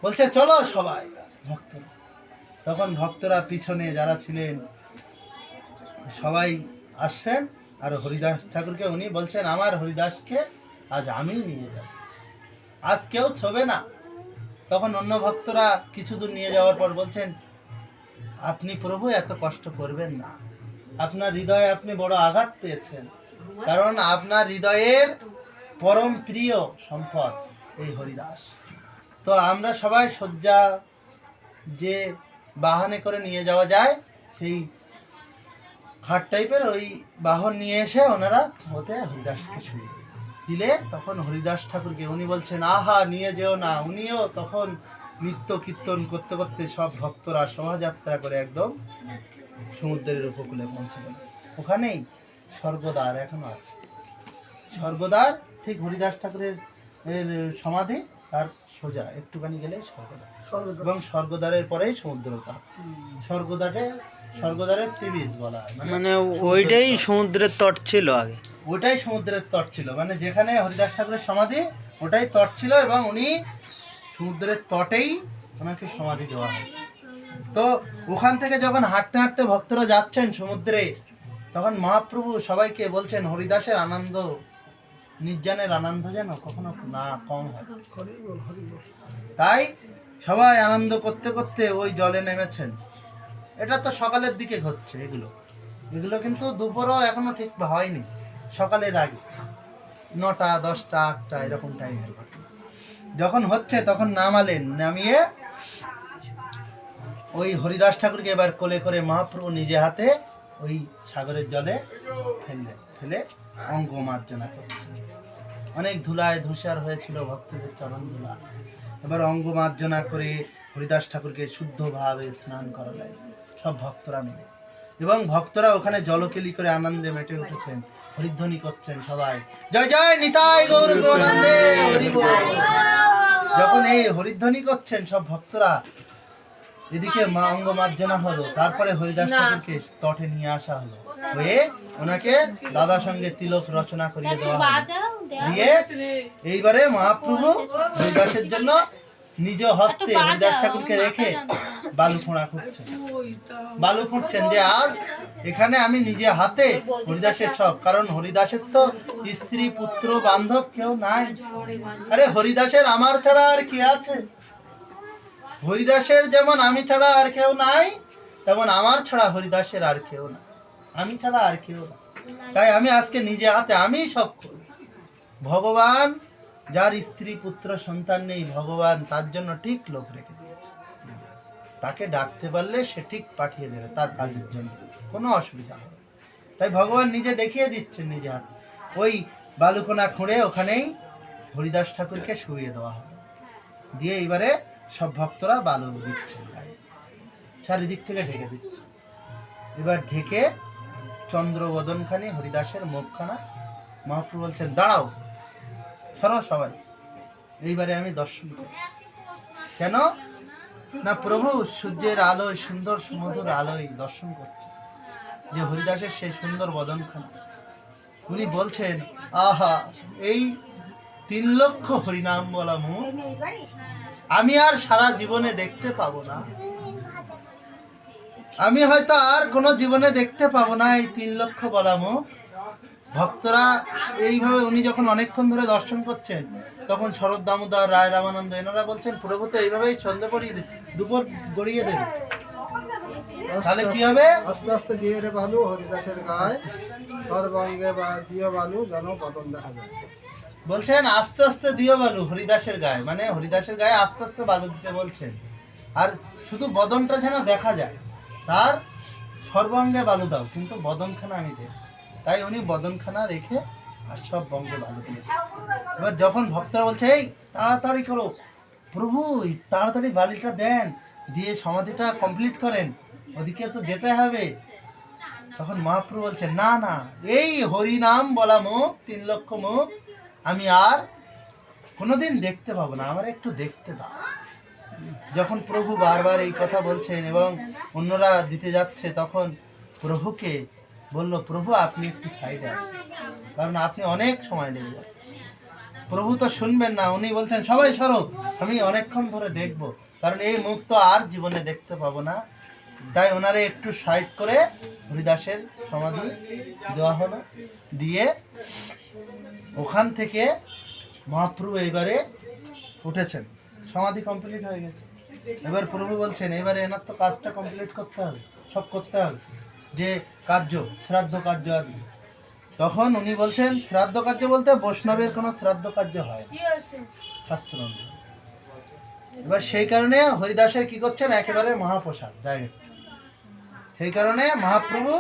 বলছে চলো সবাই ভক্তরা। তখন ভক্তরা পিছনে যারা ছিলেন সবাই আসছেন, আর হরিদাস ঠাকুরকে উনি বলছেন আমার হরিদাসকে আজ আমি নিয়ে যাব, আজ কেউ ছবে না। তখন অন্য ভক্তরা কিছু দূর নিয়ে যাওয়ার পর বলছেন আপনি প্রভু এত কষ্ট করবেন না, আপনার হৃদয়ে আপনি বড় আঘাত পেয়েছেন, কারণ আপনার হৃদয়ের পরম প্রিয় সম্পদ এই হরিদাস। তো আমরা সবাই শয্যা যে বাহনে করে নিয়ে যাওয়া যায় সেই খাট টাইপের ওই বাহন নিয়ে এসে ওনারা ওতে হরিদাসকে শুয়ে দিলে, তখন হরিদাস ঠাকুরকে উনি বলছেন আহা নিয়ে যেও না। উনিও তখন নিত্য কীর্তন করতে করতে সব ভক্তরা শোভাযাত্রা করে একদম সমুদ্রের উপকূলে পৌঁছে গেল। ওখানেই স্বর্গদ্বার এখনো আছে। স্বর্গদ্বার ঠিক হরিদাস ঠাকুরের সমাধি তার সোজা একটুখানি গেলে স্বর্গদ্বার, এবং স্বর্গদ্বারের পরেই সমুদ্রতা। স্বর্গদ্বারের সি বিচ বলা হয়, মানে ওইটাই সমুদ্রের তট ছিল আগে। ওটাই সমুদ্রের তট ছিল, মানে যেখানে হরিদাস ঠাকুরের সমাধি ওটাই তট ছিল, এবং উনি সমুদ্রের তটেই ওনাকে সমাধি দেওয়া হয়। তো ওখান থেকে যখন হাঁটতে হাঁটতে ভক্তরা যাচ্ছেন সমুদ্রে, তখন মহাপ্রভু সবাইকে বলছেন হরিদাসের আনন্দ, নির্জনের আনন্দ যেন কখনো না কম হয়। তাই সবাই আনন্দ করতে করতে ওই জলে নেমেছেন। এটা তো সকালের দিকে ঘটছে, এগুলো কিন্তু দুপুরও এখনো ঠিক হয়নি, সকালের আগে 9টা 10টা 8টা এরকম টাইমের ঘটনা। যখন হচ্ছে তখন নামালেন, নামিয়ে ওই হরিদাস ঠাকুরকে এবার কোলে করে মহাপ্রভু নিজে হাতে ওই সাগরের জলে ফেলে অঙ্গ মার্জনা করছে। অনেক ধুলায় ধূসর হয়েছিল ভক্তদের চরণ ধুলা, এবার অঙ্গ মার্জনা করে হরিদাস ঠাকুরকে শুদ্ধভাবে স্নান করালেন সব ভক্তরা মিলে, এবং ভক্তরা ওখানে জলকেলি করে আনন্দে মেতে উঠেছেন, হরিধ্বনি করছেন সবাই জয় জয় নিতাই গৌর প্রেমানন্দে হরি বল। যখন এই হরিধ্বনি করছেন সব ভক্তরা, এদিকে মা অঙ্গ মার্জনা হলো, তারপরে হরিদাস ঠাকুরকে তটে নিয়ে আসা হলো, হয়ে ওনাকে দাদার সঙ্গে তিলক রচনা করিয়ে দেওয়া হলো। দিয়ে এইবারে মহাপ্রভু হরিদাসের জন্য নিজ হস্তে হরিদাস ঠাকুরকে রেখে বালু খুঁড়ছেন যে আজ এখানে আমি নিজে হাতে হরিদাসের সব, কারণ হরিদাসের তো স্ত্রী পুত্র বান্ধব কেউ নাই। আরে হরিদাসের আমার ছাড়া আর কি আছে? হরিদাসের যেমন আমি ছাড়া আর কেউ নাই, তেমন আমার ছাড়া হরিদাসের আর কেউ না, আমি ছাড়া আর কেউ না। তাই আমি আজকে নিজে হাতে আমি সব করি। ভগবান যার স্ত্রী পুত্র সন্তান নেই, ভগবান তার জন্য ঠিক লোক রেখে দিয়েছে, তাকে ডাকতে পারলে সে ঠিক পাঠিয়ে দেবে তার কাজের জন্য, কোনো অসুবিধা হবে। তাই ভগবান নিজে দেখিয়ে দিচ্ছেন নিজে হাতে। ওই বালুকোনা খুঁড়ে ওখানেই হরিদাস ঠাকুরকে শুইয়ে দেওয়া হবে, দিয়ে এবারে সব ভক্তরা বালু দিচ্ছেন, চারিদিক থেকে ঢেকে দিচ্ছে। এবার ঢেকে চন্দ্রবদনখানি হরিদাসের মুখখানা মহাপ্রভু বলছেন দাঁড়াও, সরো সবাই, এইবারে আমি দর্শন করি। কেন না প্রভু সূর্যের আলোয় সুন্দর সুমধুর আলোয় দর্শন করছে যে হরিদাসের সেই সুন্দর বদনখানা। উনি বলছেন আহা, এই 3 লক্ষ হরিনাম বলা মুখ আমি আর সারা জীবনে দেখতে পাবো না, আমি হয়তো আর কোনো জীবনে দেখতে পাবো না এই 3 লক্ষ বলা মুখ। ভক্তরা এইভাবে উনি যখন অনেকক্ষণ ধরে দর্শন করছেন, তখন শরৎ দামোদর রায় রামানন্দ এনারা বলছেন প্রভু তো এইভাবেই সন্ধ্যে পড়িয়ে দুপুর গড়িয়ে দেবে, তাহলে কি হবে? আস্তে আস্তে দিয়ে রে বালু হরিদাসের গায়ে সর্বাঙ্গে বা দিয়ে বালু যেন বদন দেখা যায়। বলছেন আস্তে আস্তে দিও বালু হরিদাসের গায়ে, মানে হরিদাসের গায়ে আস্তে আস্তে বালু দিতে বলছেন, আর শুধু বদনটা যেন দেখা যায়, তার সর্বাঙ্গে বালু দাও কিন্তু বদনখানা আমি দেব। তাই উনি বদনখানা রেখে আর সব বঙ্গে বালু দিয়েছে। এবার যখন ভক্তরা বলছে এই তাড়াতাড়ি করো প্রভু, তাড়াতাড়ি বালিটা দেন, দিয়ে সমাধিটা কমপ্লিট করেন, ওদিকে তো যেতে হবে। তখন মহাপ্রভু বলছেন না না, এই হরিনাম বলা মুখ 3 লক্ষ মুখ আমি আর কোনোদিন দেখতে পাবো না, আমার একটু দেখতে দাও। যখন প্রভু বারবার এই কথা বলছেন এবং অন্যরা দিতে যাচ্ছে, তখন প্রভুকে বলল প্রভু আপনি একটু সাইডে আসুন, কারণ আপনি অনেক সময় লেগে যাচ্ছে। প্রভু তো শুনবেন না, উনি বলছেন সবাই সরো, আমি অনেকক্ষণ ধরে দেখব, কারণ এই মুখ তো আর জীবনে দেখতে পাবো না। তাই ওনারে একটু সাইড করে হরিদাসের সমাধি দেওয়া হলো, দিয়ে ওখান থেকে মহাপ্রভু এইবারে উঠেছেন, সমাধি কমপ্লিট হয়ে গেছে। এবার প্রভু বলছেন এবারে এনার তো কাজটা কমপ্লিট করতে হবে, সব করতে হবে, যে কার্য শ্রাদ্ধ কার্য আদি। তখন উনি বলছেন শ্রাদ্ধ কার্য বলতে বৈষ্ণবের কোনো শ্রাদ্ধ কার্য হয় না, শাস্ত্র অনুযায়ী। এবার সেই কারণে হরিদাসের কি করছেন, একেবারে মহাপ্রসাদ ডাইরেক্ট। সেই কারণে মহাপ্রভু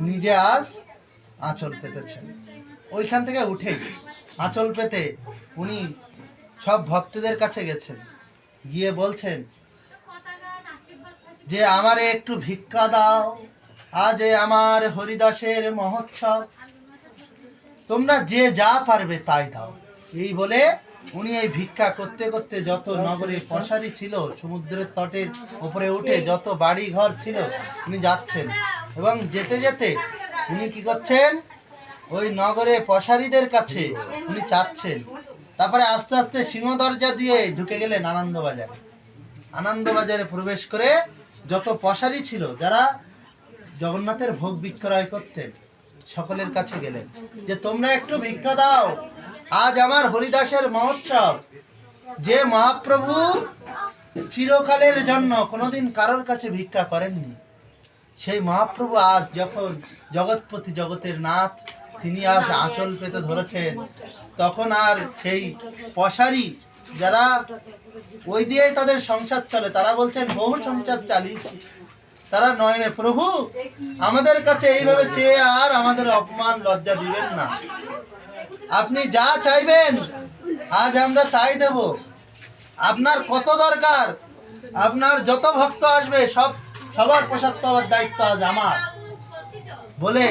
নিজে আজ আঁচল পেতেছেন। ওইখান থেকে উঠে আঁচল পেতে উনি সব ভক্তদের কাছে গেছেন, গিয়ে বলছেন যে আমারে একটু ভিক্ষা দাও, আজ আমার হরিদাসের মহোৎসব, তোমরা যে যা পারবে তাই দাও। এই বলে উনি এই ভিক্ষা করতে করতে যত নগরে পশারি ছিল, সমুদ্রের তটের উপরে উঠে যত বাড়ি ঘর ছিল উনি যাচ্ছেন, এবং যেতে যেতে উনি কি করছেন, ওই নগরে পশারিদের কাছে উনি চাচ্ছেন। তারপরে আস্তে আস্তে সিংহ দরজা দিয়ে ঢুকে গেলেন আনন্দবাজারে। আনন্দবাজারে প্রবেশ করে যত পশারি ছিল, যারা জগন্নাথের ভোগ বিক্রয় করতেন, সকলের কাছে গেলেন যে তোমরা একটু ভিক্ষা দাও, আজ আমার হরিদাসের মহোৎসব। যে মহাপ্রভু চিরকালের জন্য কোনোদিন কারোর কাছে ভিক্ষা করেননি, সেই মহাপ্রভু আজ যখন জগৎপতি জগতের নাথ, তিনি আজ আঁচল পেতে ধরেছেন, তখন আর সেই পশারি যারা ওই দিয়ে তাদের সংসার চলে, তারা বলছেন বহু সংসার চালিয়েছি, তারা নয়নে প্রভু আমাদের কাছে এইভাবে চেয়ে আর আমাদের অপমান লজ্জা দিবেন না, আপনি যা চাইবেন আজ আমরা তাই দেব, আপনার কত দরকার, আপনার যত ভক্ত আসবে সবার প্রসাদ পাওয়ার দায়িত্ব আজ আমার। বলে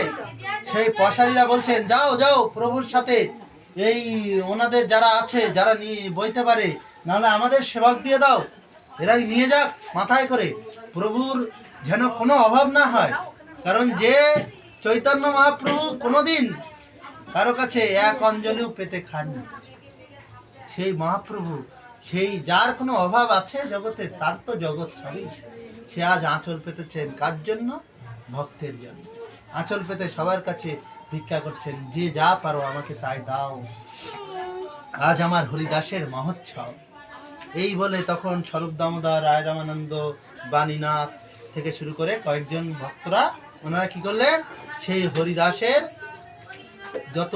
সেই পশারীরা বলছেন যাও যাও প্রভুর সাথে, এই ওনাদের যারা আছে, যারা নিয়ে বইতে পারে, নাহলে আমাদের সেবক দিয়ে দাও, এরাই নিয়ে যাক মাথায় করে, প্রভুর যেন কোনো অভাব না হয়। কারণ যে চৈতন্য মহাপ্রভু কোনোদিন কারো কাছে এক অঞ্জলিও পেতে খাননি, সেই মহাপ্রভু, সেই যার কোনো অভাব আছে জগতে, তার তো জগৎ সবই, সে আজ আঁচল পেতেছেন কার জন্য, ভক্তের জন্য। আঁচল পেতে সবার কাছে ভিক্ষা করছেন, যে যা পারো আমাকে তাই দাও, আজ আমার হরিদাসের মহোৎসব। এই বলে তখন স্বরূপ দামোদর, রায় রামানন্দ, বাণীনাথ থেকে শুরু করে কয়েকজন ভক্তরা ওনারা কি করলেন, সেই হরিদাসের যত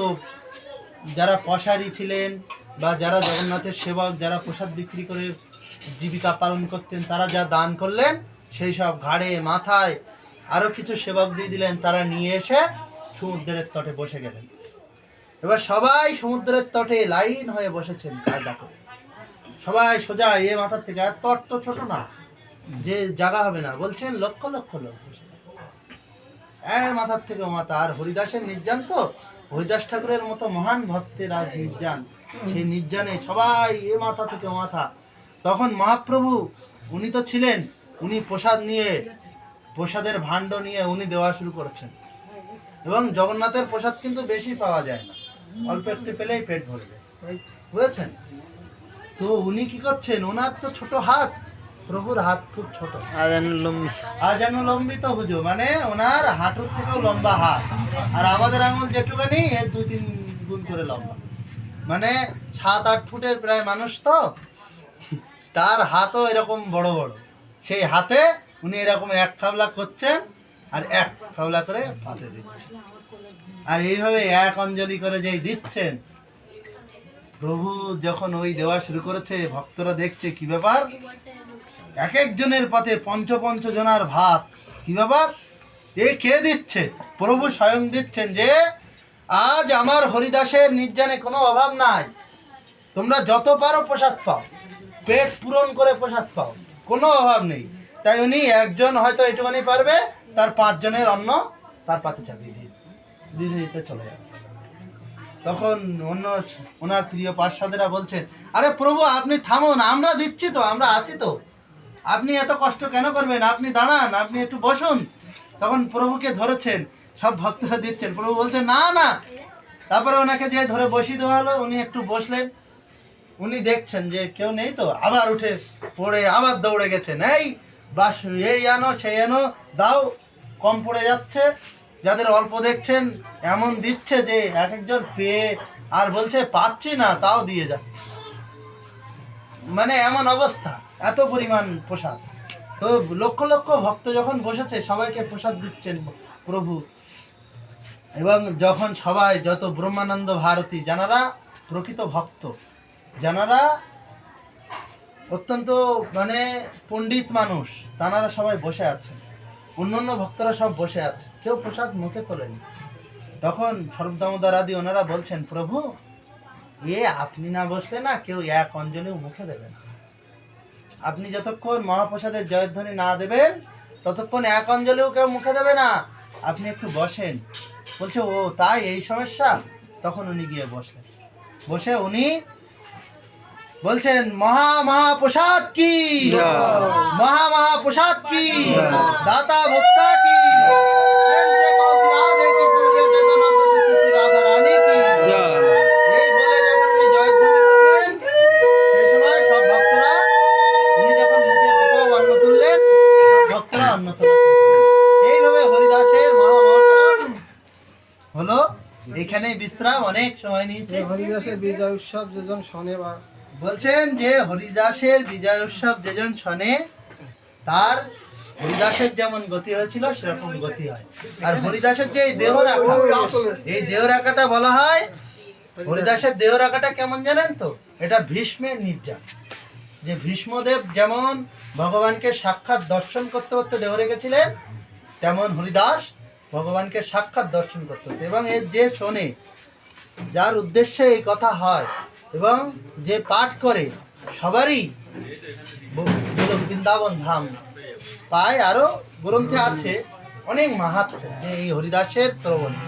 যারা পশারি ছিলেন বা যারা জগন্নাথের সেবক, যারা প্রসাদ বিক্রি করে জীবিকা পালন করতেন, তারা যা দান করলেন সেই সব ঘাড়ে মাথায় আরও কিছু সেবক দিয়ে দিলেন, তারা নিয়ে এসে সমুদ্রের তটে বসে গেলেন। এবার সবাই সমুদ্রের তটে লাইন হয়ে বসেছেন কায়দা করে, সবাই সোজা এ মাথার থেকে, আর তট তো ছোট না যে জায়গা হবে না, বলছেন লক্ষ লক্ষ লোক বসে মাথার থেকে মাথা। আর হরিদাসের নির্যান তো, হরিদাস ঠাকুরের মতো মহান ভক্তের আজ নির্যান, সেই নির্যানে সবাই এ মাথা থেকে মাথা। তখন মহাপ্রভু উনি তো ছিলেন, উনি প্রসাদ নিয়ে, প্রসাদের ভাণ্ড নিয়ে উনি দেওয়া শুরু করেছেন। এবং জগন্নাথের প্রসাদ কিন্তু বেশি পাওয়া যায় না, অল্প একটু পেলেই পেট ভরে যায়, বুঝেছেন? তো উনি কি করছেন, ওনার তো ছোট হাত, প্রভুর হাত খুব ছোট, আজানুলম্বিত হুজু, মানে ওনার হাঁটুর থেকেও লম্বা হাত, আর আমাদের আঙুল যেটুকানি এর 2-3 গুণ করে লম্বা, মানে 7-8 ফুটের প্রায় মানুষ, তো তার হাতও এরকম বড় বড়। সেই হাতে উনি এরকম এক খাবলা করছেন আর এক খাবলা করে পাতে দিচ্ছেন, আর এইভাবে এক অঞ্জলি করে যেই দিচ্ছেন, প্রভু যখন ওই দেওয়া শুরু করেছে, ভক্তরা দেখছে কি ব্যাপার, এক একজনের পাতে পঞ্চ জনার ভাত, কি ব্যাপার, এই কে দিচ্ছে? প্রভু স্বয়ং দিচ্ছেন যে আজ আমার হরিদাসের নির্জানে কোনো অভাব নাই, তোমরা যত পারো প্রসাদ পাও, পেট পূরণ করে প্রসাদ পাও, কোনো অভাব নেই। তাই উনি একজন হয়তো একটুখানি পারবে, তার 5 জনের অন্ন তার পাতে চাপিয়ে দিয়ে দিতে চলে যাচ্ছে। তখন অন্য ওনার প্রিয় পার্ষদেরা বলছেন, আরে প্রভু আপনি থামুন, আমরা দিচ্ছি তো, আমরা আছি তো, আপনি এত কষ্ট কেন করবেন, আপনি দাঁড়ান, আপনি একটু বসুন। তখন প্রভুকে ধরেছেন, সব ভক্তরা দিচ্ছেন, প্রভু বলছেন না না, তারপরে ওনাকে যে ধরে বসিয়ে দেওয়া হলো, উনি একটু বসলেন, উনি দেখছেন যে কেউ নেই, তো আবার উঠে পড়ে আবার দৌড়ে গেছেন, এই বাস এই আনো সেই আনো, দাও, কম পড়ে যাচ্ছে। যাদের অল্প দেখছেন এমন দিচ্ছে যে এক একজন পেয়ে আর বলছে পাচ্ছি না, তাও দিয়ে যাচ্ছে, মানে এমন অবস্থা, এত পরিমাণ প্রসাদ। তো লক্ষ লক্ষ ভক্ত যখন বসেছে, সবাইকে প্রসাদ দিচ্ছেন প্রভু। এবং যখন সবাই, যত ব্রহ্মানন্দ ভারতী, যারা প্রকৃত ভক্ত, যারা অত্যন্ত মানে পণ্ডিত মানুষ, তারা সবাই বসে আছেন, অন্যান্য ভক্তরা সব বসে আছে, কেউ প্রসাদ মুখে তোলেনি। তখন সর্বদামোদর আদি ওনারা বলছেন, প্রভু আপনি না বসলে না কেউ এক অঞ্জলিও মুখে দেবে না। আপনি যতক্ষণ মহাপ্রসাদের জয়ধ্বনি না দেবেন ততক্ষণ এক অঞ্জলিও কেউ মুখে দেবে না, আপনি একটু বসেন। বলছে, ও তাই, এই সমস্যা? তখন উনি গিয়ে বসলেন, বসে উনি বলছেন, মহাপ্রসাদ কি, মহাপ্রসাদ কি, দাতা ভক্তা কি, প্রেম সে কৌশল রাধে কি, প্রিয় জগন্নাথ শ্রী শ্রী রাধা রানী কি। এই বলে যখন উনি জয়ধ্বনি করলেন, সেই সময় সব ভক্তরা, উনি যখন মুখে কোথাও অন্ন তুললেন, সব ভক্তরা অন্ন তোলা শুরু করলেন। এইভাবে হরিদাসের মহামহোৎসব হলো। এখানে বিশ্রাম অনেক সময় নিয়েছে। এই হরিদাসের বিজয় উৎসব যেজন শনে বা বলছেন যে হরিদাসের বিজয় উৎসব যেজন শোনে, তার হরিদাসের যেমন গতি হয়েছিল সেরকম গতি হয়। আর হরিদাসের যে এই দেহ রাখা, এই দেহ রাখাটা বলা হয়, হরিদাসের দেহ রাখাটা কেমন জানেন তো? এটা ভীষ্মের নির্যাত। যে ভীষ্মদেব যেমন ভগবানকে সাক্ষাৎ দর্শন করতে করতে দেহ রেখেছিলেন, তেমন হরিদাস ভগবানকে সাক্ষাৎ দর্শন করতে হতো। এবং এর যে শোনে, যার উদ্দেশ্যে এই কথা হয় এবং যে পাঠ করে, সবারই বৃন্দাবন ধাম পায়। আরও গ্রন্থে আছে অনেক মাহাত্ম্য যে এই হরিদাসের শ্রবণে।